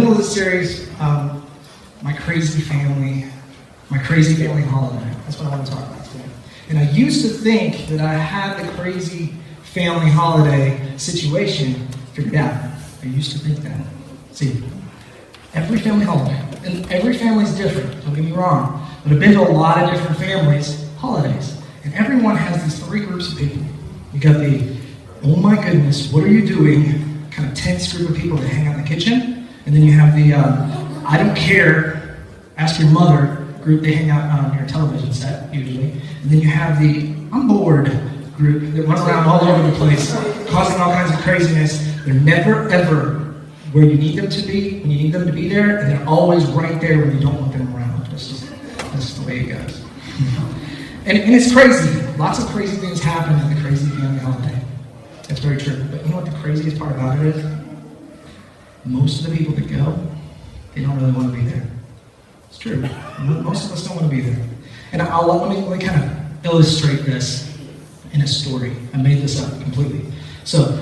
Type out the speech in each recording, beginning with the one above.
middle of the series, my crazy family holiday. That's what I want to talk about today. And I used to think that I had the crazy family holiday situation figured out. I used to think that. See, every family holiday, and every family's different, don't get me wrong, but I've been to a lot of different families' holidays, and everyone has these three groups of people. You got the, oh my goodness, what are you doing, kind of tense group of people that hang out in the kitchen, and then you have the, I don't care, ask your mother group, they hang out on your television set, usually, and then you have the, I'm bored group that run around all over the place, causing all kinds of craziness. They're never, ever where you need them to be, when you need them to be there, and they're always right there when you don't want them around. That's just the way it goes. And it's crazy. Lots of crazy things happen at the crazy family holiday. That's very true. But you know what the craziest part about it is? Most of the people that go, they don't really want to be there. It's true. Most of us don't want to be there. And let me kind of illustrate this in a story. I made this up completely. So,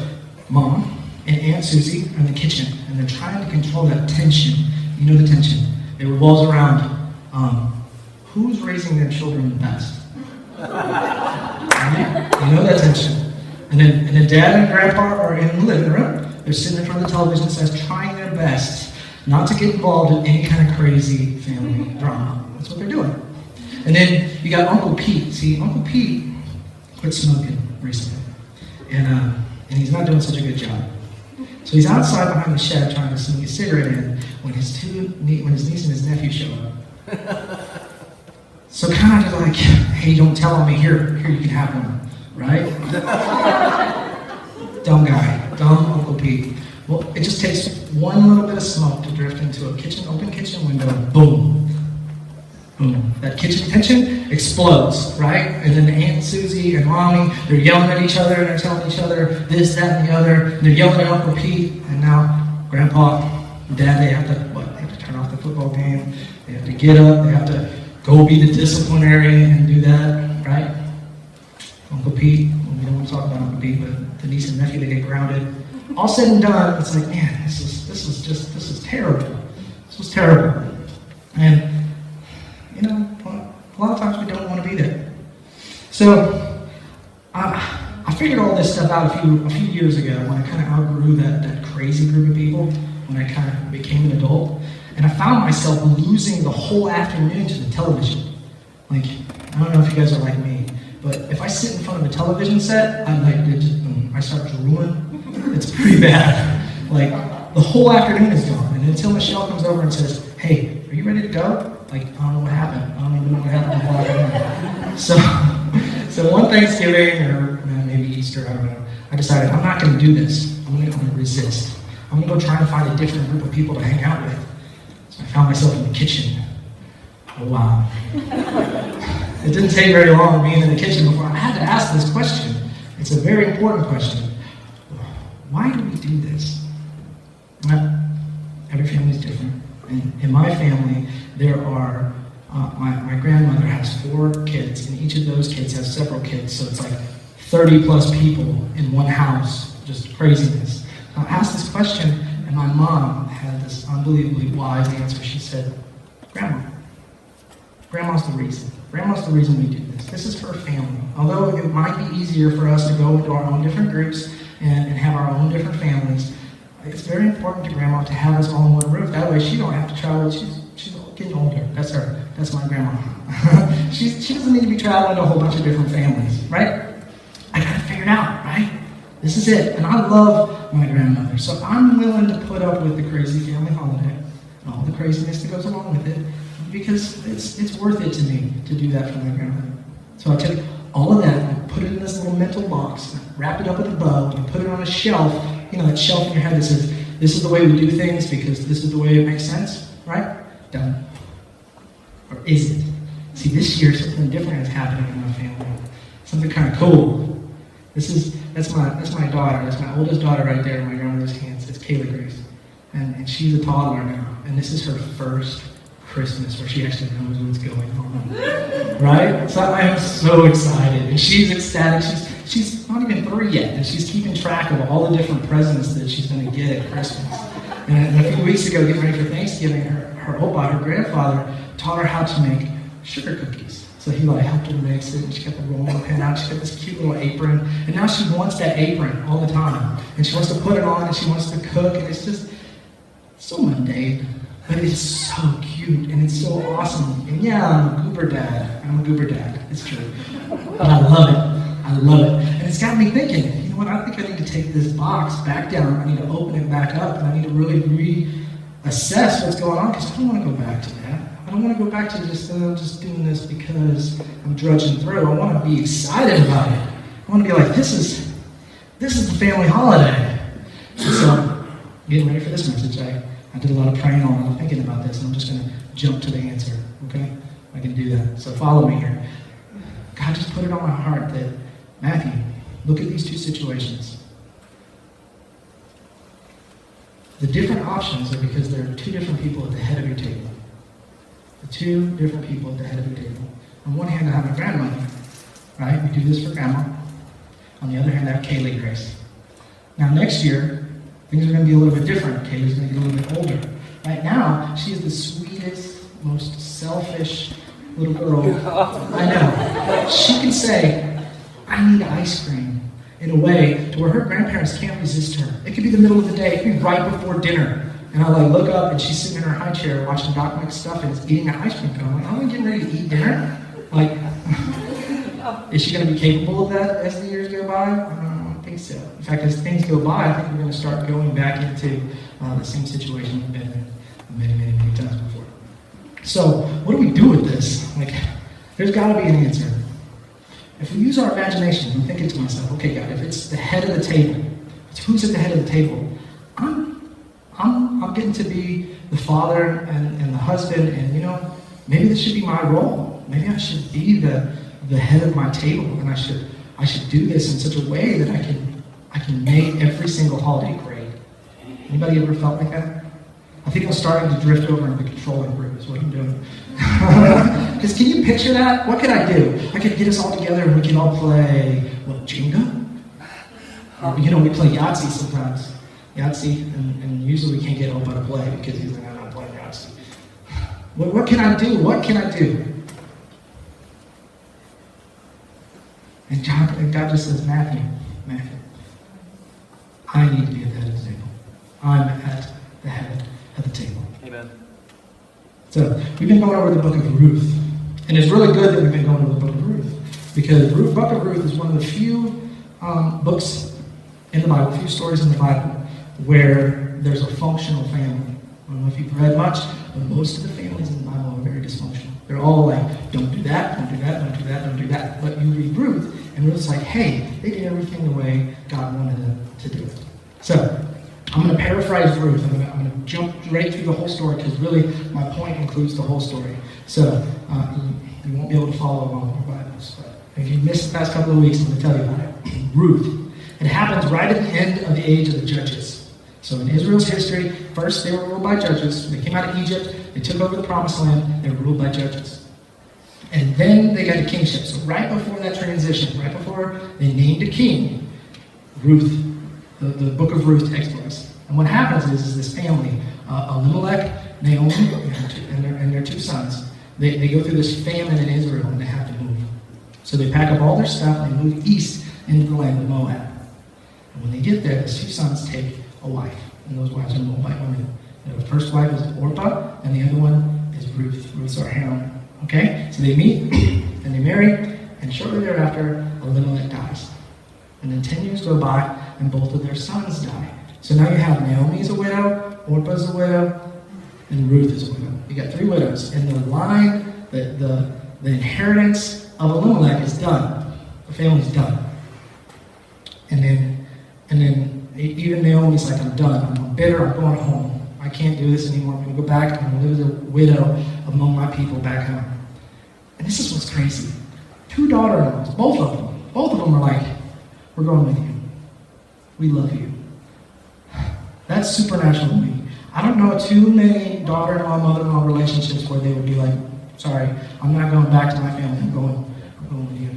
Mom and Aunt Susie are in the kitchen, and they're trying to control that tension. You know the tension. It revolves around who's raising their children the best. Right? You know that tension. And then Dad and Grandpa are in the living room. They're sitting in front of the television sets, trying their best not to get involved in any kind of crazy family drama. That's what they're doing. And then you got Uncle Pete. See, Uncle Pete quit smoking recently, and he's not doing such a good job. So he's outside behind the shed trying to sneak a cigarette in when his niece and his nephew show up. So kind of like, hey, don't tell on me. Here you can have one, right? Dumb guy, dumb Uncle Pete. Well, it just takes one little bit of smoke to drift into a open kitchen window, and boom. Boom. That kitchen tension explodes, right? And then Aunt Susie and Mommy, they're yelling at each other and they're telling each other this, that, and the other. And they're yelling at Uncle Pete. And now Grandpa and Dad, they have to turn off the football game. They have to get up. They have to go be the disciplinarian and do that, right? Uncle Pete, we don't want to talk about Uncle Pete, but the niece and nephew, they get grounded. All said and done, it's like, man, this is terrible. This was terrible. And you know, a lot of times we don't want to be there. So, I figured all this stuff out a few years ago when I kind of outgrew that crazy group of people, when I kind of became an adult, and I found myself losing the whole afternoon to the television. Like, I don't know if you guys are like me, but if I sit in front of a television set, I start drooling. It's pretty bad. Like, the whole afternoon is gone, and until Michelle comes over and says, hey, are you ready to go? Like, I don't know what happened. I don't even know what happened the whole afternoon. So one Thanksgiving, or maybe Easter, I don't know, I decided I'm not going to do this. I'm going to resist. I'm going to go try and find a different group of people to hang out with. So I found myself in the kitchen. Oh, wow. It didn't take very long being in the kitchen before I had to ask this question. It's a very important question. Why do we do this? Well, every family is different. And in my family, there are, my grandmother has 4 kids, and each of those kids has several kids, so it's like 30 plus people in one house, just craziness. So I asked this question, and my mom had this unbelievably wise answer. She said, Grandma's the reason. Grandma's the reason we do this. This is her family. Although it might be easier for us to go into our own different groups and have our own different families, it's very important to Grandma to have us all in one roof. That way she don't have to travel. She's getting older. That's her. That's my grandma. She doesn't need to be traveling to a whole bunch of different families, right? I got to figure it out, right? This is it. And I love my grandmother. So I'm willing to put up with the crazy family holiday and all the craziness that goes along with it because it's worth it to me to do that for my grandmother. So I took all of that and put it in this little mental box, wrap it up with a bow, and put it on a shelf. You know, that shelf in your head that says, this is the way we do things because this is the way it makes sense, right? Done. Or is it? See, this year something different is happening in my family. Something kind of cool. That's my daughter. That's my oldest daughter right there in my grandmother's hands. It's Kayla Grace. And she's a toddler now. And this is her first Christmas where she actually knows what's going on. Right? So I am so excited. And she's ecstatic. She's not even 3 yet, and she's keeping track of all the different presents that she's going to get at Christmas. And a few weeks ago, getting ready for Thanksgiving, her opa, her grandfather, taught her how to make sugar cookies. So he helped her mix it, and she got the rolling pin out, she got this cute little apron, and now she wants that apron all the time. And she wants to put it on, and she wants to cook, and it's just so mundane. But it's so cute, and it's so awesome. And yeah, I'm a goober dad. It's true. But I love it. I love it. And it's got me thinking, you know what, I think I need to take this box back down. I need to open it back up, and I need to really reassess what's going on, because I don't want to go back to that. I don't want to go back to just doing this because I'm drudging through. I want to be excited about it. I want to be like, this is the family holiday. And so, getting ready for this message, I did a lot of praying on it. I'm thinking about this, and I'm just going to jump to the answer, okay? I can do that. So follow me here. God just put it on my heart that, Matthew, look at these two situations. The different options are because there are two different people at the head of your table. The two different people at the head of your table. On one hand, I have my grandmother, right? We do this for grandma. On the other hand, I have Kaylee Grace. Now, next year, things are going to be a little bit different. Kaylee's going to get a little bit older. Right now, she is the sweetest, most selfish little girl I know. She can say, I need ice cream, in a way to where her grandparents can't resist her. It could be the middle of the day, it could be right before dinner. And I look up and she's sitting in her high chair watching Doc Mike's stuff and is eating an ice cream cone. I'm like, I'm getting ready to eat dinner? Is she going to be capable of that as the years go by? I don't think so. In fact, as things go by, I think we're going to start going back into the same situation we've been in many times before. So, what do we do with this? There's got to be an answer. If we use our imagination, I'm thinking to myself, okay, God, if it's the head of the table, it's who's at the head of the table, I'm getting to be the father and the husband, and maybe this should be my role. Maybe I should be the head of my table, and I should do this in such a way that I can make every single holiday great. Anybody ever felt like that? I think I'm starting to drift over into the controlling group is what I'm doing. Because can you picture that? What could I do? I could get us all together and we can all play, Jenga? We play Yahtzee sometimes. Yahtzee, and usually we can't get Opa to play because he's like, I'm not playing Yahtzee. What can I do? What can I do? And God just says, Matthew, I need to be at the head of the table. I'm at the head of the table. Amen. So, we've been going over the book of Ruth. And it's really good that we've been going over the book of Ruth. Because the book of Ruth is one of the few books in the Bible, few stories in the Bible, where there's a functional family. I don't know if you've read much, but most of the families in the Bible are very dysfunctional. They're all like, don't do that, don't do that, don't do that, don't do that. But you read Ruth, and Ruth's like, hey, they did everything the way God wanted them to do it. So, I'm going to paraphrase Ruth. I'm going to jump right through the whole story because really my point includes the whole story. So you won't be able to follow along with your Bibles. But if you missed the past couple of weeks, I'm going to tell you about it. Ruth. It happens right at the end of the age of the judges. So in Israel's history, first they were ruled by judges. They came out of Egypt. They took over the promised land. They were ruled by judges. And then they got to kingship. So right before that transition, right before they named a king, Ruth, the book of Ruth takes place. And what happens is this family, Elimelech, Naomi, and their two sons, they go through this famine in Israel and they have to move. So they pack up all their stuff and they move east into the land of Moab. And when they get there, the two sons take a wife. And those wives are Moabite women. The first wife is Orpah, and the other one is Ruth. Ruth's our heroine. Okay? So they meet and they marry, and shortly thereafter, Elimelech dies. And then 10 years go by, and both of their sons die. So now you have Naomi's a widow, Orpah's a widow, and Ruth is a widow. You got three widows. And the line, the inheritance of Elimelech is done. The family's done. And then even Naomi's like, I'm done. I'm bitter. I'm going home. I can't do this anymore. I'm going to go back and live as a widow among my people back home. And this is what's crazy. Two daughter-in-laws, both of them are like, we're going with you. We love you. That's supernatural to me. I don't know too many daughter-in-law, mother-in-law relationships where they would be like, sorry, I'm not going back to my family. I'm going with you.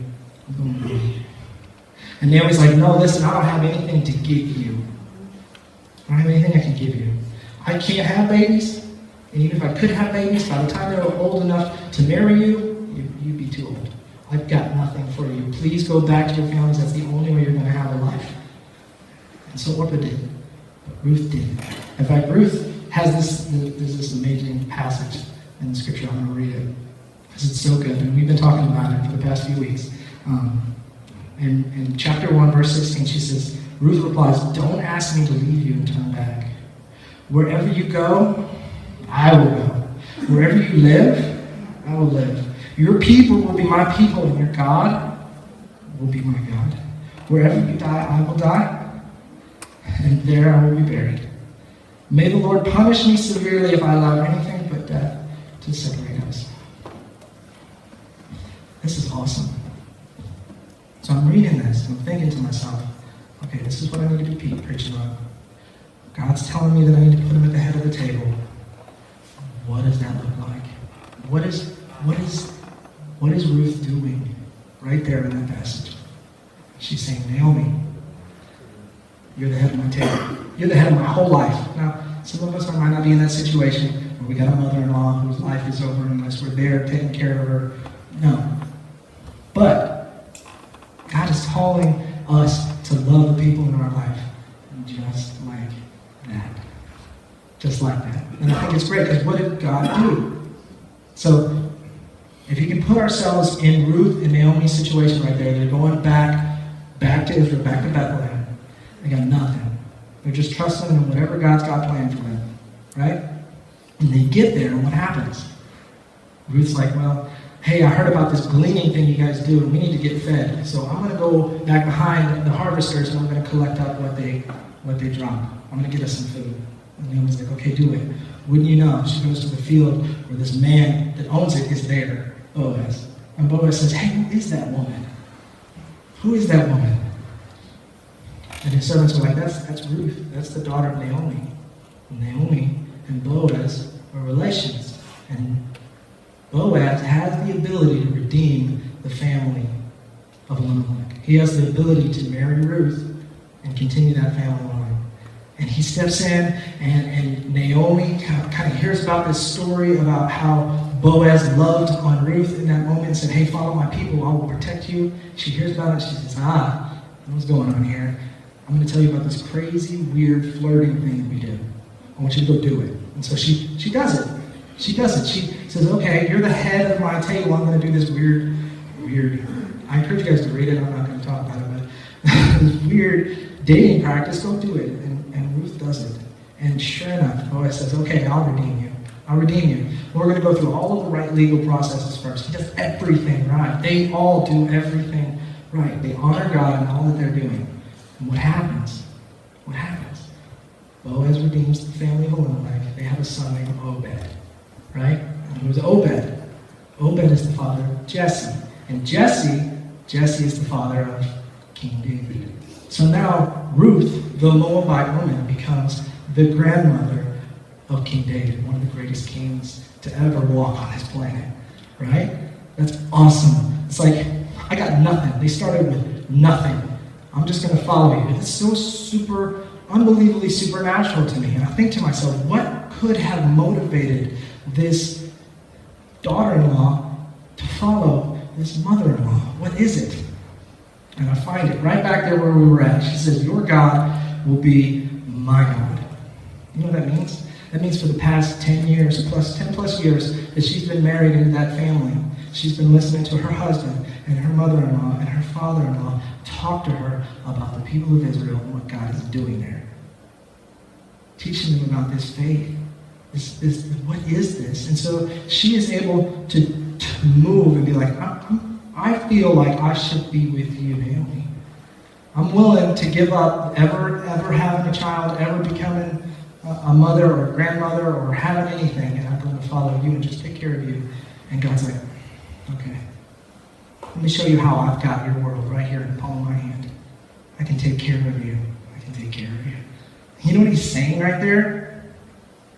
I'm going with you. And Naomi's like, no, listen, I don't have anything to give you. I don't have anything I can give you. I can't have babies, and even if I could have babies, by the time they were old enough to marry you, you'd be too old. I've got nothing for you. Please go back to your families. That's the only way you're going to have a life. And so Orpah did, but Ruth didn't. In fact, Ruth has this amazing passage in the scripture. I'm going to read it because it's so good, and we've been talking about it for the past few weeks. In chapter 1, verse 16, she says, Ruth replies, "Don't ask me to leave you and turn back. Wherever you go, I will go. Wherever you live, I will live. Your people will be my people, and your God will be my God. Wherever you die, I will die, and there I will be buried. May the Lord punish me severely if I allow anything but death to separate us." This is awesome. So I'm reading this, and I'm thinking to myself, okay, this is what I need to be preaching on. God's telling me that I need to put him at the head of the table. What does that look like? What is Ruth doing right there in that passage? She's saying, Naomi, you're the head of my table. You're the head of my whole life. Now, some of us might not be in that situation where we got a mother-in-law whose life is over unless we're there taking care of her. No. But God is calling us to love the people in our life just like that. Just like that. And I think it's great because what did God do? So, if you can put ourselves in Ruth and Naomi's situation right there, they're going back to Israel, back to Bethlehem. They got nothing. They're just trusting in whatever God's got planned for them. Right? And they get there, and what happens? Ruth's like, well, hey, I heard about this gleaning thing you guys do, and we need to get fed. So I'm going to go back behind the harvesters, and I'm going to collect up what they drop. I'm going to get us some food. And Naomi's like, okay, do it. Wouldn't you know? She goes to the field where this man that owns it is there, Boaz. And Boaz says, hey, who is that woman? Who is that woman? And his servants are like, that's Ruth. That's the daughter of Naomi. And Naomi and Boaz are relations. And Boaz has the ability to redeem the family of Elimelech. He has the ability to marry Ruth and continue that family line. And he steps in, and Naomi kind of hears about this story about how Boaz loved on Ruth in that moment and said, hey, follow my people, I will protect you. She hears about it, she says, what's going on here? I'm going to tell you about this crazy, weird, flirting thing that we do. I want you to go do it. And so she does it. She does it. She says, okay, you're the head of my table. I'm going to do this weird. I encourage you guys to read it. I'm not going to talk about it, but this weird dating practice, go do it. And Ruth does it. And sure enough, Boaz says, okay, I'll redeem you. I'll redeem you. We're going to go through all of the right legal processes first. He does everything right. They all do everything right. They honor God in all that they're doing. And what happens? What happens? Boaz redeems the family of Elimelech. They have a son named Obed. Right? And who's Obed? Obed is the father of Jesse. And Jesse is the father of King David. So now Ruth, the Moabite woman, becomes the grandmother of King David, one of the greatest kings to ever walk on this planet. Right? That's awesome. It's like, I got nothing. They started with nothing. I'm just going to follow you. It's so unbelievably supernatural to me. And I think to myself, what could have motivated this daughter-in-law to follow this mother-in-law? What is it? And I find it right back there where we were at. She says, your God will be my God. You know what that means? That means for the past 10 plus years that she's been married into that family. She's been listening to her husband and her mother-in-law and her father-in-law talk to her about the people of Israel and what God is doing there. Teaching them about this faith. What is this? And so she is able to move and be like, I feel like I should be with you, Naomi. I'm willing to give up ever having a child, ever becoming a mother or a grandmother or having anything, and I'm going to follow you and just take care of you. And God's like, okay, let me show you how I've got your world right here in the palm of my hand. I can take care of you. I can take care of you. You know what he's saying right there?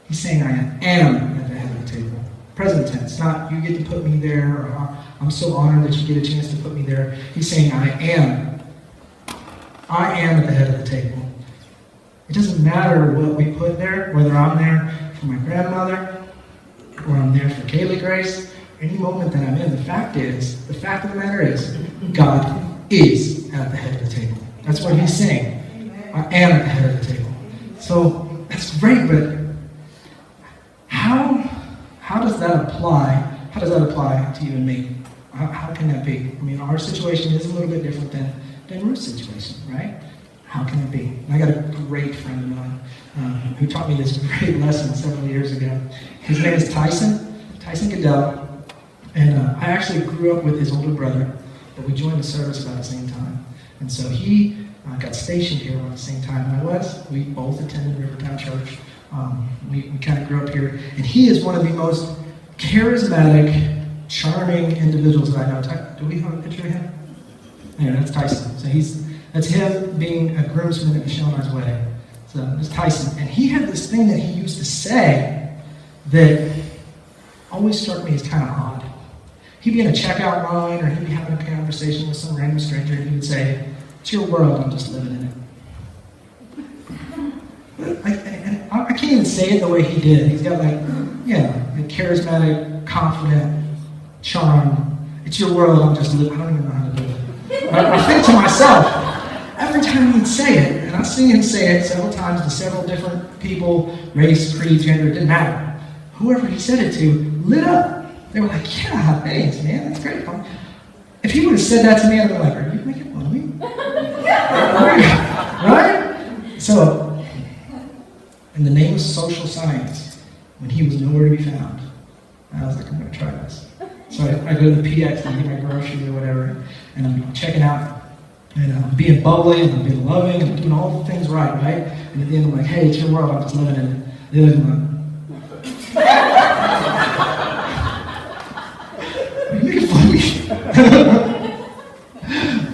He's saying, I am at the head of the table. Present tense, not you get to put me there, or I'm so honored that you get a chance to put me there. He's saying, I am. I am at the head of the table. It doesn't matter what we put there, whether I'm there for my grandmother, or I'm there for Kaylee Grace, any moment that I'm in. The fact of the matter is, God is at the head of the table. That's what he's saying. I am at the head of the table. So that's great, but how does that apply? How does that apply to you and me? How can that be? I mean, our situation is a little bit different than Ruth's situation, right? How can it be? And I got a great friend of mine who taught me this great lesson several years ago. His name is Tyson Goodell. And I actually grew up with his older brother, but we joined the service about the same time. And so he got stationed here around the same time I was. We both attended Rivertown Church. We kind of grew up here. And he is one of the most charismatic, charming individuals that I know. Do we have a picture of him? Yeah, that's Tyson. So that's him being a groomsman at Michelle and I's wedding. So that's Tyson. And he had this thing that he used to say that always struck me as kind of odd. He'd be in a checkout line, or he'd be having a conversation with some random stranger, and he would say, "It's your world, I'm just living in it." I can't even say it the way he did. He's got a charismatic, confident charm. It's your world, I'm just living. I don't even know how to do it. I think to myself, every time he'd say it, and I've seen him say it several times to several different people, race, creed, gender, it didn't matter. Whoever he said it to lit up. They were like, "Yeah, thanks, man, that's great." If he would have said that to me, I'd be like, "Are you making fun of me?" Right? So, in the name of social science, when he was nowhere to be found, I was like, "I'm going to try this." So I go to the PX and get my groceries or whatever, and I'm checking out, and I'm being bubbly, and I'm being loving, and I'm doing all the things right? And at the end, I'm like, "Hey, it's your world, I'm just living in it." They look at me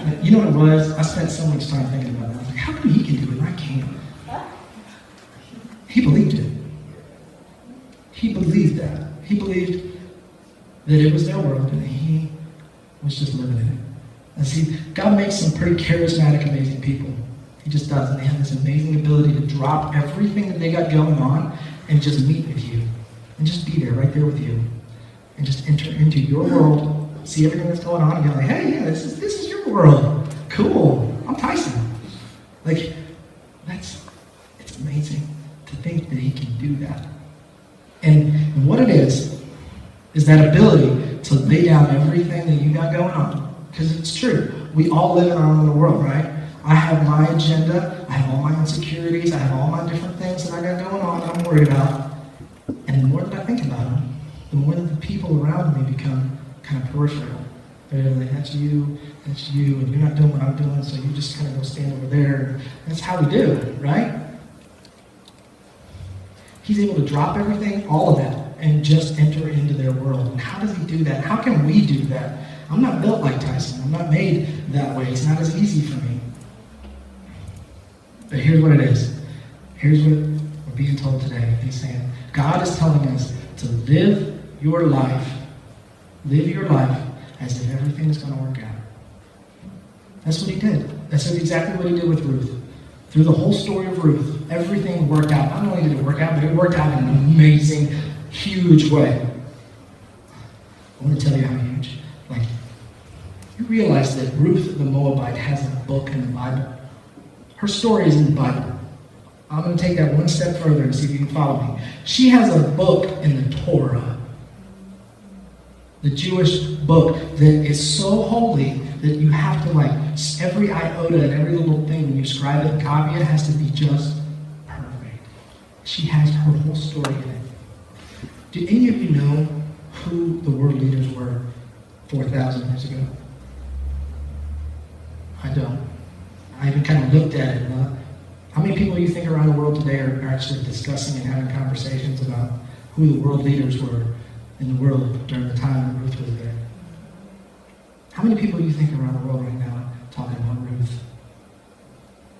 like, you know what it was? I spent so much time thinking about that. I was like, how come he can do it and I can't? He believed it. He believed that. He believed that it was their world and that he was just living in it. And see, God makes some pretty charismatic, amazing people. He just does. And they have this amazing ability to drop everything that they got going on and just meet with you. And just be there, right there with you. And just enter into your world, see everything that's going on, and be like, "Hey, yeah, this is your world. Cool. I'm Tyson." It's amazing to think that he can do that. And what it is that ability to lay down everything that you got going on. Because it's true. We all live in our own world, right? I have my agenda, I have all my insecurities, I have all my different things that I got going on that I'm worried about. And the more that I think about them, the more that the people around me become kind of peripheral. They're like, that's you, and you're not doing what I'm doing, so you just kind of go stand over there. That's how we do it, right? He's able to drop everything, all of that, and just enter into their world. And how does he do that? How can we do that? I'm not built like Tyson. I'm not made that way. It's not as easy for me. But here's what it is. Here's what we're being told today. He's saying, God is telling us to live your life as if everything's going to work out. That's what he did. That's exactly what he did with Ruth. Through the whole story of Ruth, everything worked out. Not only did it work out, but it worked out in an amazing, huge way. I want to tell you how huge. You realize that Ruth the Moabite has a book in the Bible. Her story is in the Bible. I'm going to take that one step further and see if you can follow me. She has a book in the Torah. The Jewish book that is so holy that you have to, every iota and every little thing, when you scribe it and copy it, has to be just perfect. She has her whole story in it. Did any of you know who the world leaders were 4,000 years ago? I don't. I even kind of looked at it. How many people you think around the world today are actually discussing and having conversations about who the world leaders were in the world during the time that Ruth was there? How many people do you think around the world right now talking about Ruth?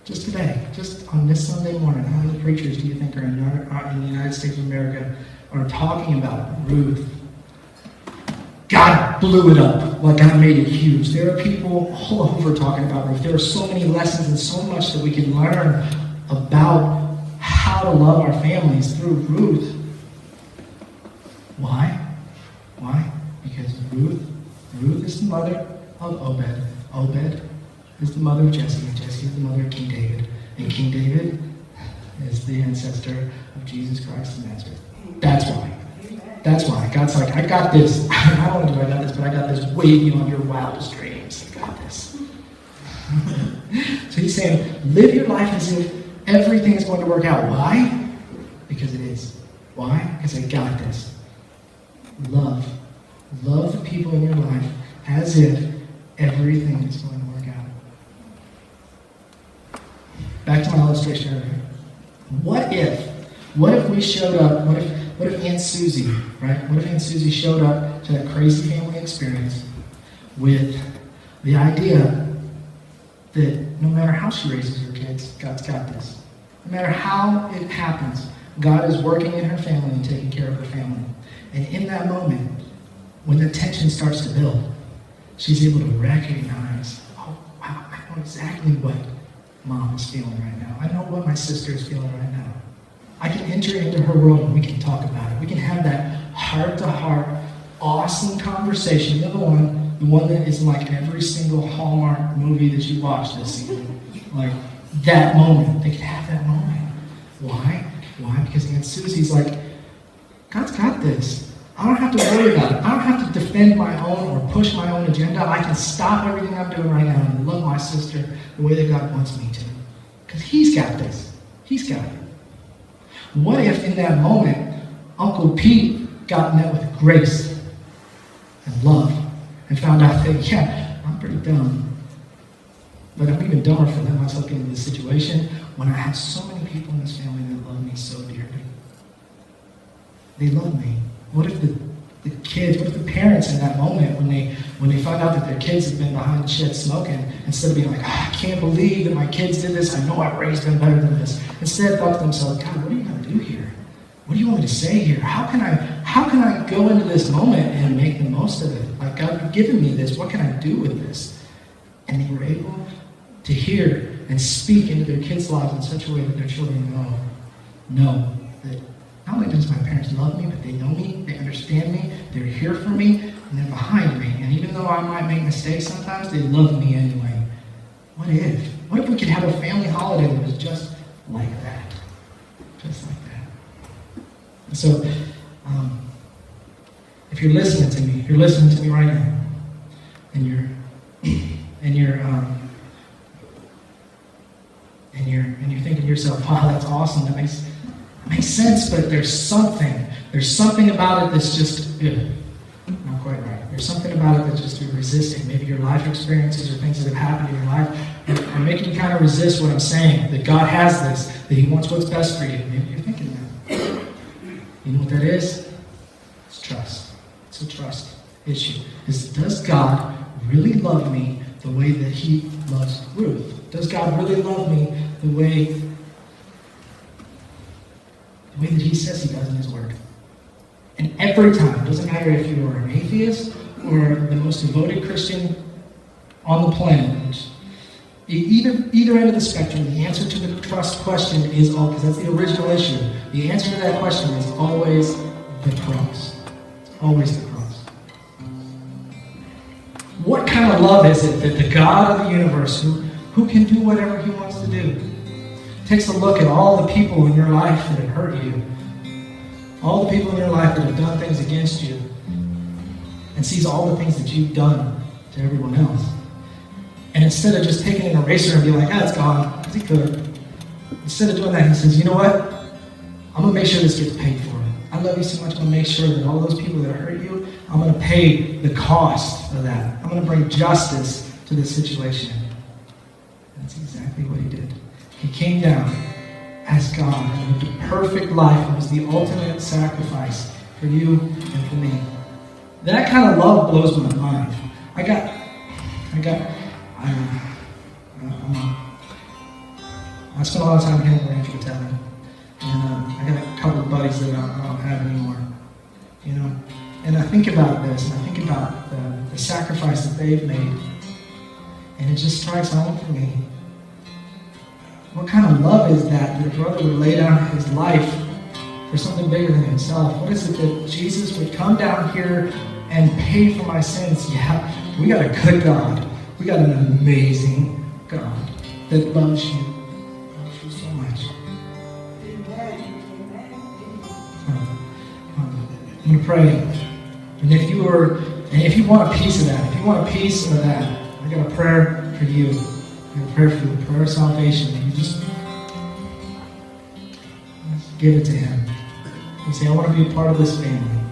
Just today, just on this Sunday morning, how many preachers do you think are in the United States of America are talking about Ruth? God blew it up. God made it huge. There are people all over talking about Ruth. There are so many lessons and so much that we can learn about how to love our families through Ruth. Why? Why? Because Ruth is the mother of Obed. Obed is the mother of Jesse, and Jesse is the mother of King David. And King David is the ancestor of Jesus Christ of Nazareth. That's why. That's why. God's like, I got this. Not only do I got this, but I got this way beyond your wildest dreams. I got this. So he's saying, live your life as if everything is going to work out. Why? Because it is. Why? Because I got this. Love the people in your life as if everything is going to work out. Back to my illustration earlier. What if we showed up, what if Aunt Susie, right? What if Aunt Susie showed up to that crazy family experience with the idea that no matter how she raises her kids, God's got this. No matter how it happens, God is working in her family and taking care of her family. And in that moment, when the tension starts to build, she's able to recognize, oh, wow, I know exactly what Mom is feeling right now. I know what my sister is feeling right now. I can enter into her world and we can talk about it. We can have that heart-to-heart, awesome conversation. The one that is like every single Hallmark movie that you watch this season. Like, that moment. They can have that moment. Why? Why? Because Aunt Susie's like, God's got this. I don't have to worry about it. I don't have to defend my own or push my own agenda. I can stop everything I'm doing right now and love my sister the way that God wants me to. Because He's got this. He's got it. What if in that moment, Uncle Pete got met with grace and love and found out that, yeah, I'm pretty dumb. But I'm even dumber for letting myself get into this situation when I have so many people in this family that love me so dearly. They love me. What if the kids, what if the parents in that moment, when they find out that their kids have been behind the shed smoking, instead of being like, I can't believe that my kids did this, I know I raised them better than this, instead thought to themselves, God, what are you going to do here? What do you want me to say here? How can I go into this moment and make the most of it? Like, God, you've given me this. What can I do with this? And they were able to hear and speak into their kids' lives in such a way that their children know that not only does my parents love me, but they know me, they understand me, they're here for me, and they're behind me. And even though I might make mistakes sometimes, they love me anyway. What if? What if we could have a family holiday that was just like that? Just like that. And so, if you're listening to me right now, and you're thinking to yourself, wow, that's awesome, that makes sense, but there's something about it that's just not quite right. There's something about it that's just you're resisting. Maybe your life experiences or things that have happened in your life are making you kind of resist what I'm saying, that God has this, that He wants what's best for you. Maybe you're thinking that. You know what that is? It's trust. It's a trust issue. Does God really love me the way that He loves Ruth? Does God really love me the way that He says He does in His Word? And every time, it doesn't matter if you are an atheist or the most devoted Christian on the planet, either end of the spectrum, the answer to the trust question is all, because that's the original issue. The answer to that question is always the cross. It's always the cross. What kind of love is it that the God of the universe, who can do whatever He wants to do, takes a look at all the people in your life that have hurt you, all the people in your life that have done things against you, and sees all the things that you've done to everyone else. And instead of just taking an eraser and being like, it's gone, because He could, instead of doing that, He says, you know what? I'm going to make sure this gets paid for. I love you so much, I'm going to make sure that all those people that hurt you, I'm going to pay the cost of that. I'm going to bring justice to this situation. And that's exactly what He did. He came down as God and lived a perfect life. It was the ultimate sacrifice for you and for me. That kind of love blows my mind. I spent a lot of time hanging with Mathew Cotner, and I got a couple of buddies that I don't have anymore. You know, and I think about this, and I think about the sacrifice that they've made, and it just strikes home for me What kind of love is that your brother would lay down his life for something bigger than himself? What is it that Jesus would come down here and pay for my sins? Yeah, we got a good God. We got an amazing God that loves you so much. I'm going to pray. And if you want a piece of that, if you want a piece of that, I got a prayer for you. I got a prayer for you, a prayer of salvation. You just give it to Him. You say, I want to be a part of this family.